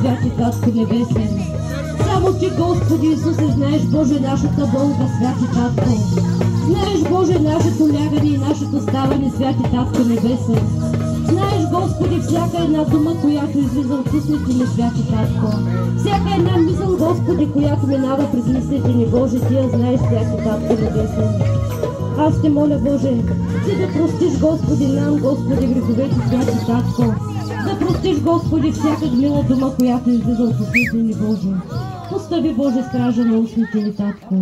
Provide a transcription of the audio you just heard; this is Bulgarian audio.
Святи Татко Небесен. Само Ти, Господи Исусе, знаеш, Боже, нашата болка, Святи Татко. Знаеш, Боже, нашето лягане и нашето ставане, Святи Татко Небесен. Знаеш, Господи, всяка една дума, която излиза от устните ни, Святи Татко. Всяка една мисъл, Господи, която минава през мислите ни, Боже, Ти я знаеш, Святи Татко Небесен. Аз Те моля, Боже, Ти да простиш, Господи, нам, Господи, греховете, Святи Татко. Да простиш, Господи, всяка гнила дума, която излиза от устните ни, Боже. Постави, Боже, стража на устните ни, Татко.